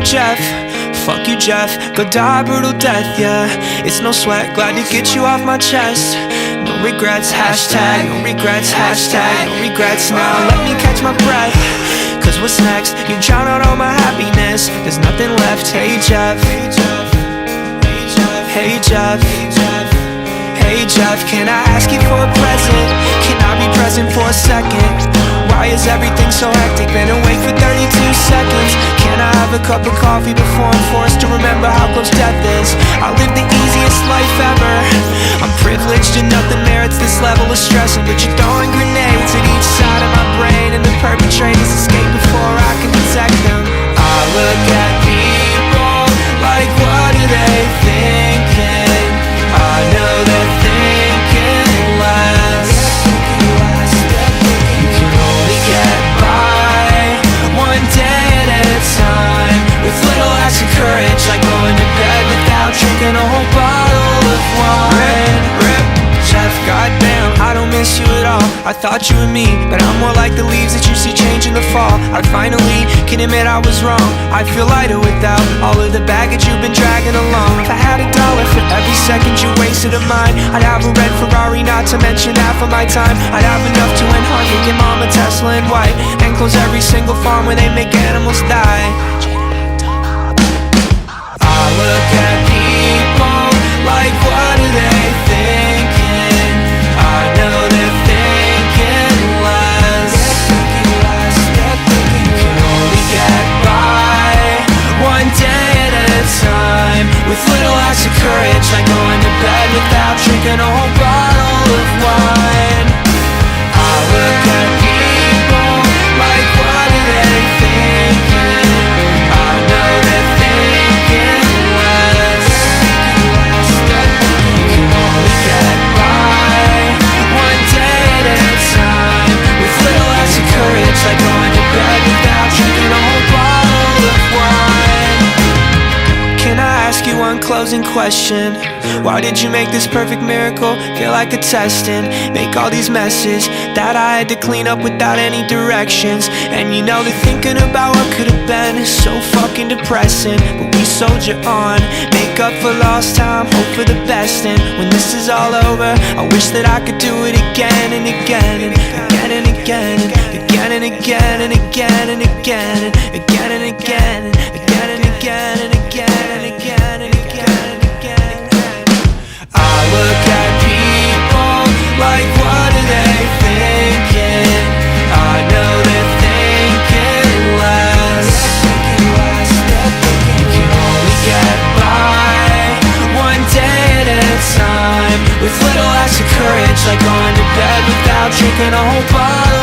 Jeff. Fuck you, Jeff, go die a brutal death, yeah. It's no sweat, glad to get you off my chest. No regrets, hashtag, no regrets, hashtag, no regrets. Now let me catch my breath, cause what's next? You drown out all my happiness, there's nothing left. Hey Jeff, hey Jeff, hey Jeff, hey Jeff, can I ask you for a present? Can I be present for a second? Why is everything so hectic? Been awake for 32 seconds. Can I have a cup of coffee before I'm forced to remember how close death is? I live the easiest life ever. I'm privileged and nothing merits this level of stress. But you're throwing grenades at each side of my brain, and the perpetrators escape before I can detect them. I look at people like, what are they thinking? I know they're thinking less. You can only get by one day at a time, with little acts of courage, like going to bed without drinking a whole bottle of wine. Rip, Jeff, goddamn, I don't miss you at all. I thought you were me, but I'm more like the leaves that you see change in the fall. I finally can admit I was wrong. I feel lighter without all of the baggage you've been dragging along. If I had $1 for every second you wasted of mine, I'd have a red Ferrari, not to mention half of my time. I'd have enough to win Hunt, get mama Tesla and white, and close every single farm where they make animals die. I look at people like, what are they thinking? I know they're thinking less. You can only get by one day at a time, with little acts of courage, like going to bed without drinking a whole bottle of wine. I look at people like, what are they thinking? I know they're thinking less. You can only get by one day at a time, with little acts of courage, like going to bed without drinking a whole bottle of wine. Can I ask you one closing question? Why did you make this perfect miracle feel like a testing? Make all these messes that I had to clean up without any directions. And you know that thinking about what could have been is so fucking depressing. But we soldier on, make up for lost time, hope for the best. And when this is all over, I wish that I could do it again and again and again and again and again and again and again and again and again and again and again and again and again and again and again and again. I look at people like, what are they thinking? I know they're thinking less. You can only get by one day at a time, with little acts of courage, like going to bed without drinking a whole bottle